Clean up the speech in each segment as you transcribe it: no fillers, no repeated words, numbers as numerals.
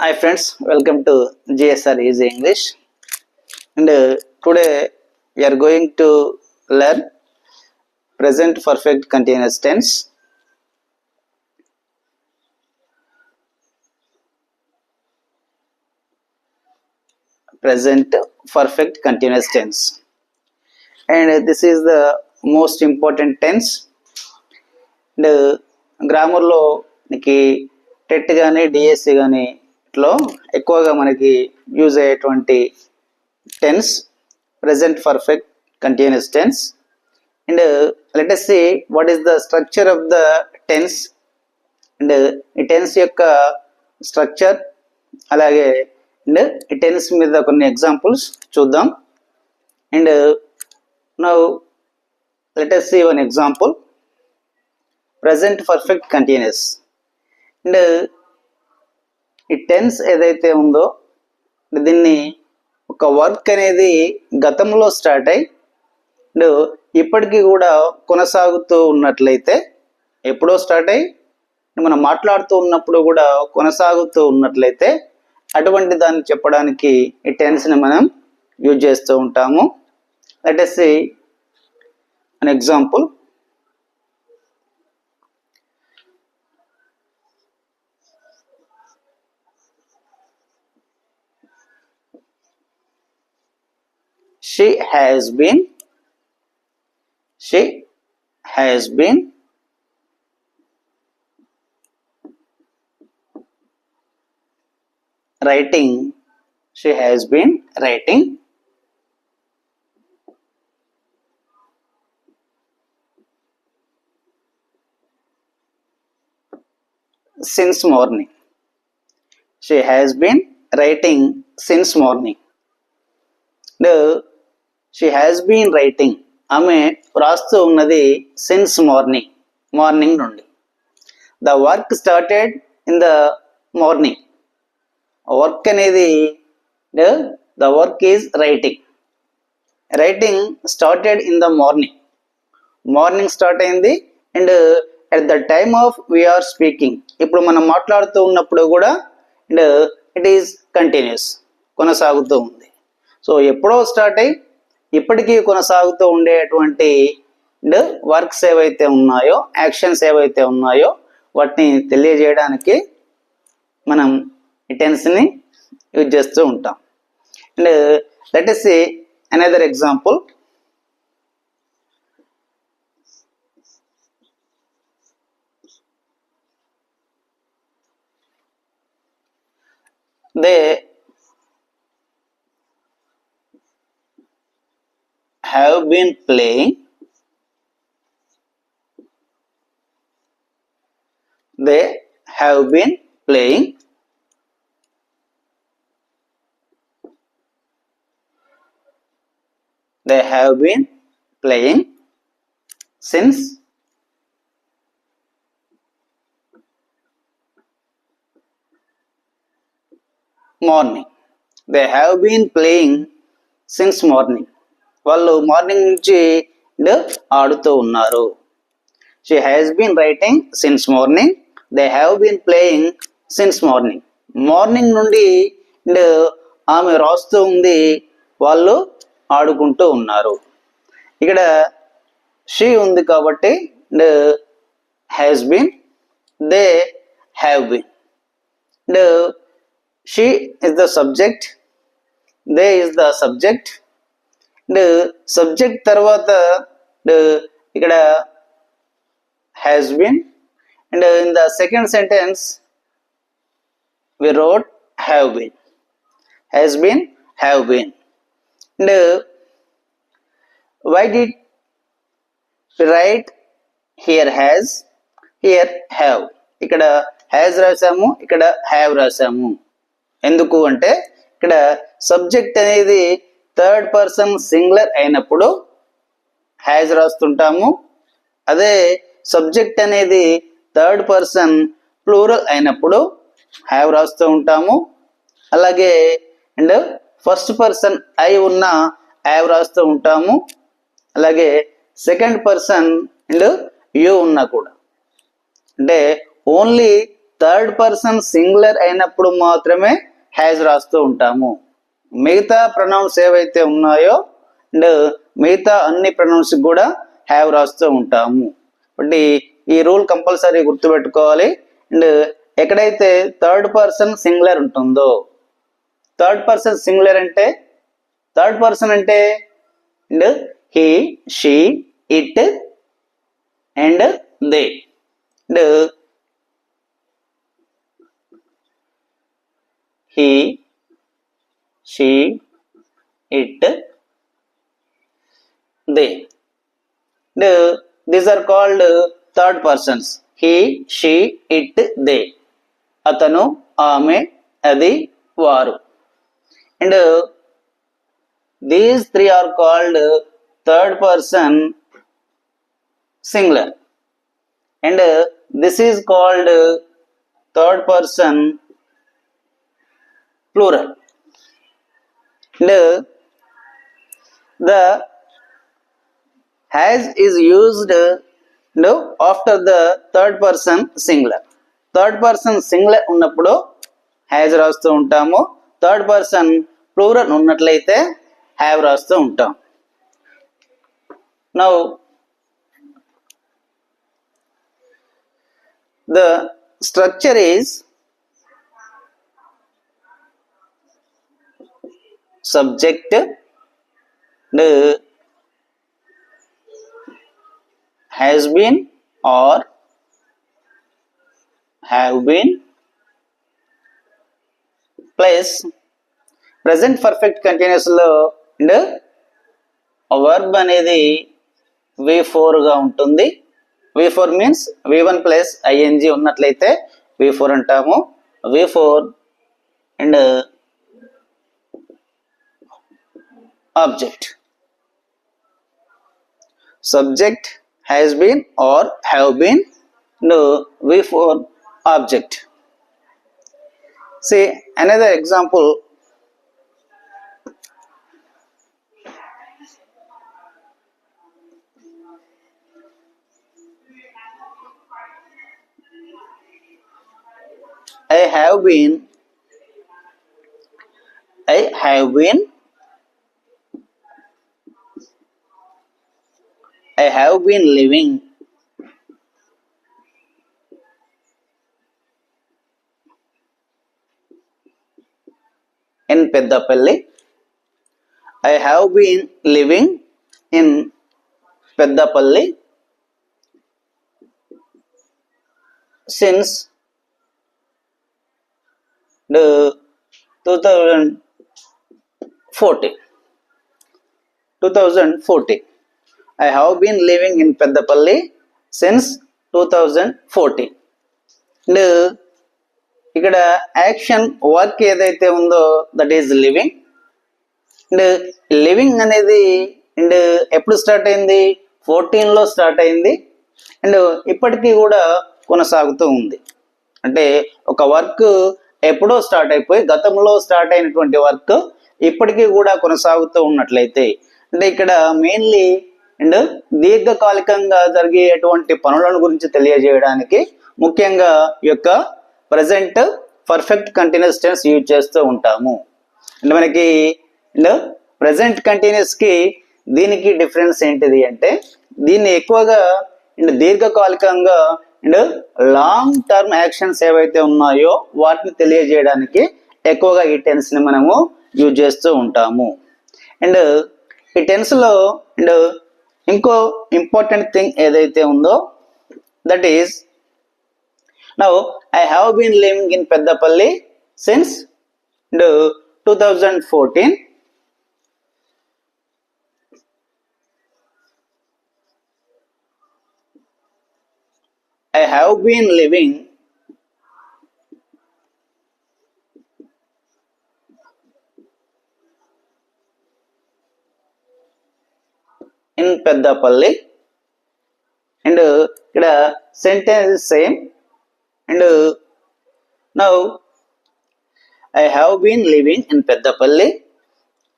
Hi friends, welcome to GSR Easy English. And today we are going to learn present perfect continuous tense. Present perfect continuous tense. And this is the most important tense. And గ్రామర్లో మనకి TET కానీ DSC కానీ ఇట్లో ఎక్కువగా మనకి use అయ్యేటువంటి tense present perfect continuous tense. And let us see what is the structure of the tense and ఈ tense యొక్క structure అలాగే అండ్ ఈ టెన్స్ మీద కొన్ని ఎగ్జాంపుల్స్ చూద్దాం. And now let us see one example. Present perfect continuous. And ఈ tense ఏదైతే ఉందో దీన్ని ఒక వర్క్ అనేది గతంలో స్టార్ట్ అయ్యి అండ్ ఇప్పటికీ కూడా కొనసాగుతూ ఉన్నట్లయితే, ఎప్పుడో స్టార్ట్ అయ్యి మనం మాట్లాడుతూ ఉన్నప్పుడు కూడా కొనసాగుతూ ఉన్నట్లయితే అటువంటి దాన్ని చెప్పడానికి ఈ టెన్స్ని మనం యూజ్ చేస్తూ ఉంటాము. Let us see an example. She has been writing. She has been writing since morning. She has been writing since morning. No, she has been writing. ఆమె వ్రాస్తూ ఉన్నది సిన్స్ మార్నింగ్ నుండి. The work started in the morning. Work అనేది the work is writing started in the morning start అయింది. And at the time of we are speaking, ఇప్పుడు మనం మాట్లాడుతూ ఉన్నప్పుడు కూడా అండ్ ఇట్ ఈస్ కంటిన్యూస్, కొనసాగుతూ ఉంది. సో ఎప్పుడో స్టార్ట్ అయ్యి ఇప్పటికీ కొనసాగుతూ ఉండేటువంటి వర్క్స్ ఏవైతే ఉన్నాయో, యాక్షన్స్ ఏవైతే ఉన్నాయో వాటిని తెలియజేయడానికి మనం ఈ టెన్స్ని యూజ్ చేస్తూ ఉంటాం. And let us see another example. They have been playing. They have been playing since morning. They have been playing since morning. వాళ్ళు మార్నింగ్ నుంచి ఆడుతూ ఉన్నారు. She has been writing since morning. They have been playing since morning. Morning నుండి ఆమె రాస్తూ ఉంది, వాళ్ళు ఆడుకుంటూ ఉన్నారు. ఇక్కడ షీ ఉంది కాబట్టి has been, they have been. She is the subject, they is the subject. Subject తర్వాత ఇక్కడ has been, and in the second sentence we wrote have been. And why did we write here has, here have? ఇక్కడ has రాసాము, ఇక్కడ have రాసాము. ఎందుకు అంటే ఇక్కడ subject అనేది third person singular అయినప్పుడు has రాస్తుంటాము. అదే సబ్జెక్ట్ అనేది థర్డ్ పర్సన్ ప్లూరల్ అయినప్పుడు హ్యావ్ రాస్తూ ఉంటాము. అలాగే అండ్ ఫస్ట్ పర్సన్ అయి ఉన్న హ్యావ్ రాస్తూ ఉంటాము. అలాగే సెకండ్ పర్సన్ అండ్ యూ ఉన్నా కూడా, అంటే ఓన్లీ థర్డ్ పర్సన్ సింగులర్ అయినప్పుడు మాత్రమే హ్యాజ్ రాస్తూ ఉంటాము. మిగతా ప్రొనౌన్స్ ఏవైతే ఉన్నాయో అండ్ మిగతా అన్ని ప్రొనౌన్స్ కూడా హ్యావ్ రాస్తూ ఉంటాము. కాబట్టి ఈ రూల్ కంపల్సరీ గుర్తుపెట్టుకోవాలి. అండ్ ఎక్కడైతే థర్డ్ పర్సన్ సింగులర్ ఉంటుందో, థర్డ్ పర్సన్ సింగులర్ అంటే థర్డ్ పర్సన్ అంటే and he, she, it and they. And he, she, it, they. These are called third persons. He, she, it, they. అతను, ఆమె, అది, వారు. And these three are called third person singular. And this is called third person plural. And the has is used after the third person singular. Third person singular ఉన్నప్పుడు has రాస్తూ ఉంటాము. Third person plural ఉన్నట్లయితే have రాస్తూ ఉంటాం. Now the structure is subject, has been or have been plus present perfect continuous లో verb అనేది V4 గా ఉంటుంది. V4 means V1 plus ING ఉన్నట్లయితే V4 అంటాము. V4 and object, subject, has been or have been, no V4 object. See another example. I have been living in Peddapalli. I have been living in Peddapalli since 2014. I have been living in Peddapalli since 2014. And ఇక్కడ action work ఏదైతే ఉందో that is living. And living అనేది and ఎప్పుడు start అయింది? 14లో start అయింది and ఇప్పటికీ కూడా కొనసాగుతూ ఉంది. అంటే ఒక వర్క్ ఎప్పుడో స్టార్ట్ అయిపోయి గతంలో స్టార్ట్ అయినటువంటి వర్క్ ఇప్పటికీ కూడా కొనసాగుతూ ఉన్నట్లయితే అంటే ఇక్కడ మెయిన్లీ అండ్ దీర్ఘకాలికంగా జరిగేటువంటి పనులను గురించి తెలియజేయడానికి ముఖ్యంగా ఈ యొక్క present perfect continuous tense use చేస్తూ ఉంటాము. అంటే మనకి అండ్ ప్రజెంట్ కంటిన్యూస్ కి దీనికి డిఫరెన్స్ ఏంటిది అంటే దీన్ని ఎక్కువగా అండ్ దీర్ఘకాలికంగా అండ్ లాంగ్ టర్మ్ యాక్షన్స్ ఏవైతే ఉన్నాయో వాటిని తెలియజేయడానికి ఎక్కువగా ఈ టెన్స్ ని మనము యూజ్ చేస్తూ ఉంటాము. అండ్ ఈ టెన్స్ లో అండ్ ఇంకో ఇంపార్టెంట్ థింగ్ ఏదైతే ఉందో that is now I have been living in Peddapalli since 2014. I have been living in Peddapalli and ఇక్కడ sentence is same and now I have been living in Peddapalli.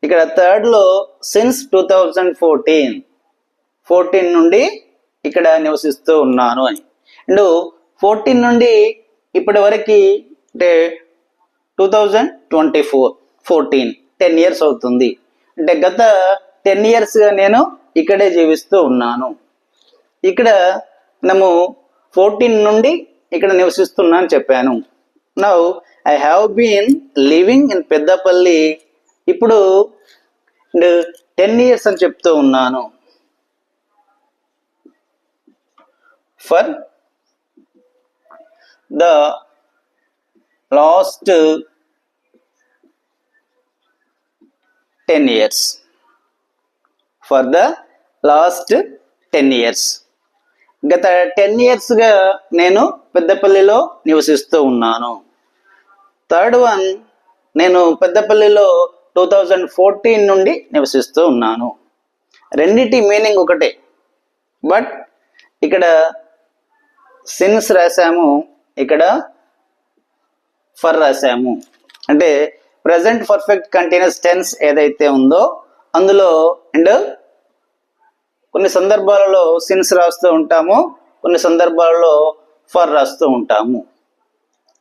ఇక్కడ third లో since 2014 నుండి ఇక్కడ నివసిస్తూ ఉన్నాను అని. అండ్ 14 నుండి ఇప్పటి వరకు అంటే 2014 10 ఇయర్స్ అవుతుంది. అంటే గత 10 ఇయర్స్గా నేను ఇక్కడే జీవిస్తూ ఉన్నాను. ఇక్కడ మనము 14 నుండి ఇక్కడ నివసిస్తున్నా అని చెప్పాను. Now I have been living in Peddapalli. ఇప్పుడు 10 ఇయర్స్ అని చెప్తూ ఉన్నాను. For the last 10 years. For the last 10 years. గత 10 ఇయర్స్గా నేను పెద్దపల్లిలో నివసిస్తూ ఉన్నాను. థర్డ్ వన్, నేను పెద్దపల్లిలో 2014 నుండి నివసిస్తూ ఉన్నాను. రెండిటి మీనింగ్ ఒకటే, బట్ ఇక్కడ సిన్స్ రాసాము, ఇక్కడ ఫర్ రాసాము. అంటే ప్రజెంట్ పర్ఫెక్ట్ కంటిన్యూస్ టెన్స్ ఏదైతే ఉందో అందులో అండ్ కొన్ని సందర్భాలలో సిన్స్ రాస్తూ ఉంటాము, కొన్ని సందర్భాలలో ఫర్ రాస్తూ ఉంటాము.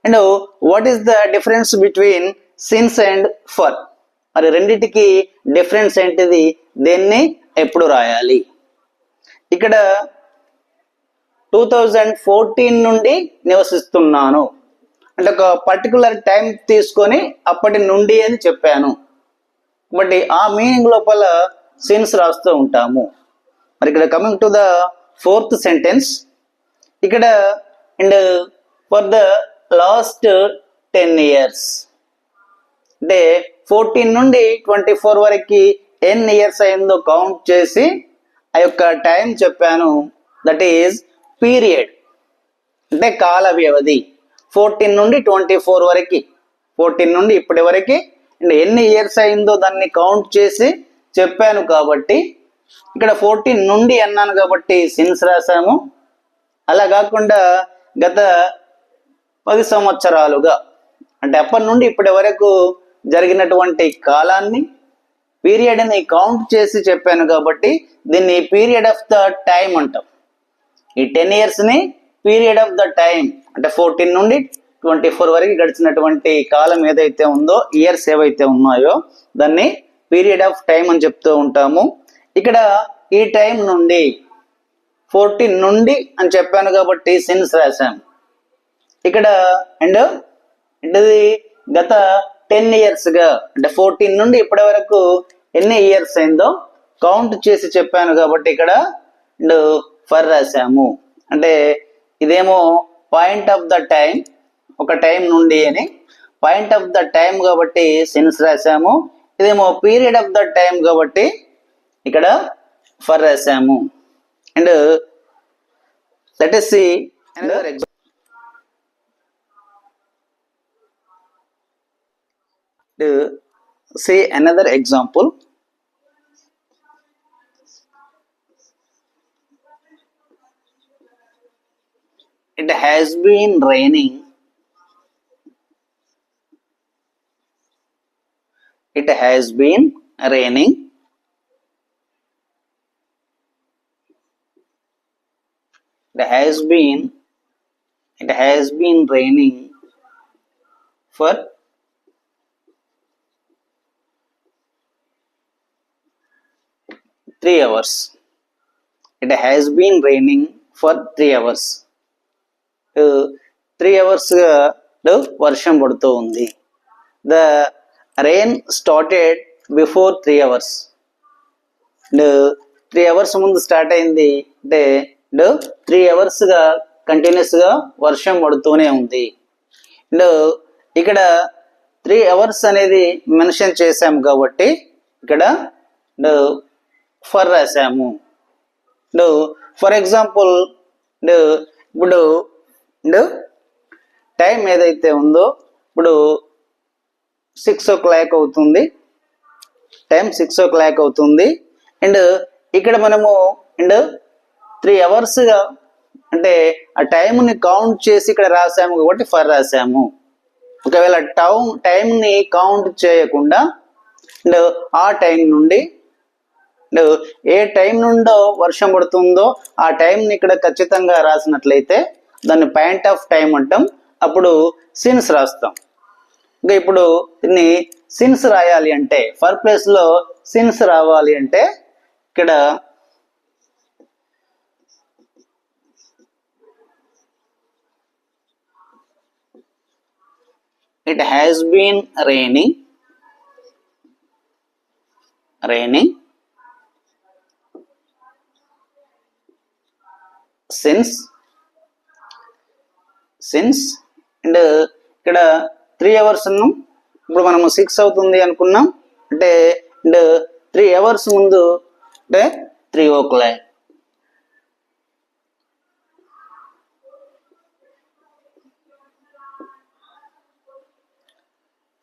And what is the difference between since and for? మరి రెండిటికి డిఫరెన్స్ ఏంటిది? దేన్ని ఎప్పుడు రాయాలి? ఇక్కడ 2014 నుండి నివసిస్తున్నాను అంటే ఒక పర్టికులర్ టైం తీసుకొని అప్పటి నుండి అని చెప్పాను. బట్ ఆ మీనింగ్ లోపల సిన్స్ రాస్తూ ఉంటాము. మరి ఇక్కడ coming to the fourth sentence, ఇక్కడ and for the last 10 years అంటే 14 నుండి 24 వరకు ఎన్ని ఇయర్స్ అయిందో కౌంట్ చేసి ఆ యొక్క టైం చెప్పాను. దట్ ఈజ్ పీరియడ్ అంటే కాల వ్యవధి. 14 నుండి 24 వరకు, 14 నుండి ఇప్పటి వరకు ఎన్ని ఇయర్స్ అయిందో దాన్ని కౌంట్ చేసి చెప్పాను. కాబట్టి ఇక్కడ 14 నుండి అన్నాను కాబట్టి సిన్స్ రాసాము. అలా కాకుండా గత 10 సంవత్సరాలుగా అంటే అప్పటి నుండి ఇప్పటి వరకు జరిగినటువంటి కాలాన్ని, పీరియడ్ని కౌంట్ చేసి చెప్పాను కాబట్టి దీన్ని పీరియడ్ ఆఫ్ ద టైం అంటాం. ఈ 10 ఇయర్స్ని పీరియడ్ ఆఫ్ ద టైం అంటే 14 నుండి 24 వరకు గడిచినటువంటి కాలం ఏదైతే ఉందో, ఇయర్స్ ఏవైతే ఉన్నాయో దాన్ని పీరియడ్ ఆఫ్ టైం అని చెప్తూ ఉంటాము. ఇక్కడ ఈ టైం నుండి 14 నుండి అని చెప్పాను కాబట్టి సిన్స్ రాశాము. ఇక్కడ అండ్ ఇది గత 10 ఇయర్స్గా అంటే 14 నుండి ఇప్పటి వరకు ఎన్ని ఇయర్స్ అయిందో కౌంట్ చేసి చెప్పాను కాబట్టి ఇక్కడ అండ్ ఫర్ రాశాము. అంటే ఇదేమో పాయింట్ ఆఫ్ ద టైం, ఒక టైం నుండి అని పాయింట్ ఆఫ్ ద టైం కాబట్టి సిన్స్ రాశాము. ఇదేమో పీరియడ్ ఆఫ్ ద టైం కాబట్టి ఇక్కడ ఫర్ రాశాము. And let us see another example. See another example. It has been raining. It has been raining. It has been raining for 3 hours. It has been raining for 3 hours. 3 hours వర్షం పడుతూ ఉంది. The rain started before 3 hours. 3 hours ముందు start అయింది అంటే 3 hours కంటిన్యూస్గా వర్షం పడుతూనే ఉంది. అండ్ ఇక్కడ 3 hours అనేది మెన్షన్ చేసాము కాబట్టి ఇక్కడ ఫర్ రాసాము. ఫర్ ఎగ్జాంపుల్ ఇప్పుడు టైం ఏదైతే ఉందో ఇప్పుడు 6 o'clock అవుతుంది. టైం 6 o'clock అవుతుంది. అండ్ ఇక్కడ మనము అండ్ 3 hours అంటే ఆ టైంని కౌంట్ చేసి ఇక్కడ రాసాము కాబట్టి ఫర్ రాసాము. ఒకవేళ టైంని కౌంట్ చేయకుండా అండ్ ఆ టైం నుండి ఏ టైం నుండో వర్షం పడుతుందో ఆ టైంని ఇక్కడ ఖచ్చితంగా రాసినట్లయితే దాన్ని పాయింట్ ఆఫ్ టైం అంటాం. అప్పుడు సిన్స్ రాస్తాం. ఇంకా ఇప్పుడు దీన్ని సిన్స్ రాయాలి అంటే ఫర్ ప్లేస్లో సిన్స్ రావాలి అంటే ఇక్కడ it has been raining since and ఇక్కడ 3 hours ఉన్నాం. ఇప్పుడు మనము 6 అవుతుంది అనుకున్నాం అంటే అండ్ 3 hours ముందు అంటే 3 o'clock.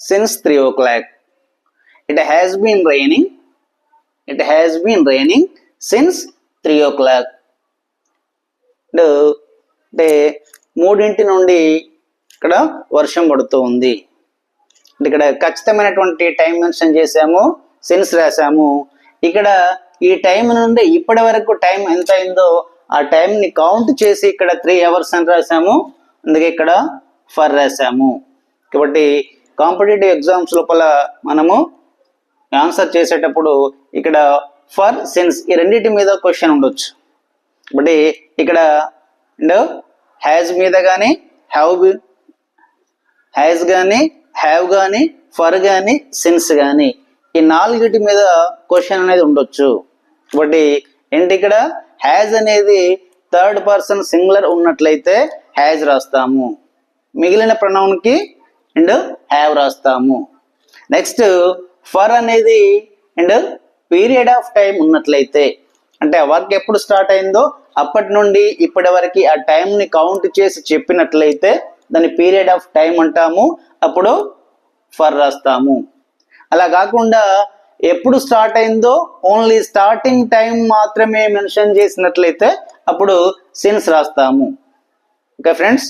Since 3 o'clock. It has been raining since 3 o'clock. అంటే 3 నుండి ఇక్కడ వర్షం పడుతూ ఉంది. ఇక్కడ ఖచ్చితమైనటువంటి టైం మెన్షన్ చేసాము, సిన్స్ రాసాము. ఇక్కడ ఈ టైం నుండి ఇప్పటి వరకు టైం ఎంత అయిందో ఆ టైంని కౌంట్ చేసి ఇక్కడ 3 hours అని రాసాము, అందుకే ఇక్కడ ఫర్ రాసాము. కాబట్టి కాంపిటేటివ్ ఎగ్జామ్స్ లోపల మనము ఆన్సర్ చేసేటప్పుడు ఇక్కడ ఫర్ సిన్స్ ఈ రెండింటి మీద క్వశ్చన్ ఉండొచ్చు. కాబట్టి ఇక్కడ హ్యాజ్ మీద కానీ హ్యాజ్ కానీ హ్యావ్ కానీ ఫర్ కానీ సిన్స్ కానీ ఈ 4 మీద క్వశ్చన్ అనేది ఉండొచ్చు. కాబట్టి ఏంటి ఇక్కడ హ్యాజ్ అనేది థర్డ్ పర్సన్ సింగులర్ ఉన్నట్లయితే హ్యాజ్ రాస్తాము, మిగిలిన ప్రొనౌన్ కి అండ్ హ్యావ్ రాస్తాము. నెక్స్ట్ ఫర్ అనేది అండ్ పీరియడ్ ఆఫ్ టైం ఉన్నట్లయితే అంటే వర్క్ ఎప్పుడు స్టార్ట్ అయిందో అప్పటి నుండి ఇప్పటి వరకు ఆ టైంని కౌంట్ చేసి చెప్పినట్లయితే దాన్ని పీరియడ్ ఆఫ్ టైం అంటాము, అప్పుడు ఫర్ రాస్తాము. అలా కాకుండా ఎప్పుడు స్టార్ట్ అయిందో ఓన్లీ స్టార్టింగ్ టైం మాత్రమే మెన్షన్ చేసినట్లయితే అప్పుడు సిన్స్ రాస్తాము. ఓకే ఫ్రెండ్స్,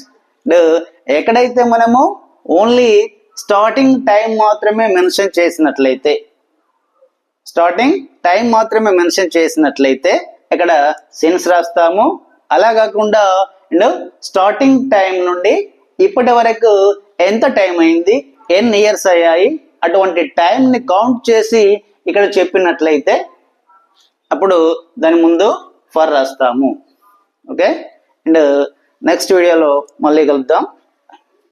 ఎక్కడైతే మనము ఓన్లీ స్టార్టింగ్ టైం మాత్రమే మెన్షన్ చేసినట్లయితే ఇక్కడ సిన్స్ రాస్తాము. అలా కాకుండా స్టార్టింగ్ టైం నుండి ఇప్పటి వరకు ఎంత టైం అయింది, ఎన్ని ఇయర్స్ అయ్యాయి, అటువంటి టైంని కౌంట్ చేసి ఇక్కడ చెప్పినట్లయితే అప్పుడు దాని ముందు ఫర్ రాస్తాము. ఓకే, అండ్ నెక్స్ట్ వీడియోలో మళ్ళీ కలుద్దాం.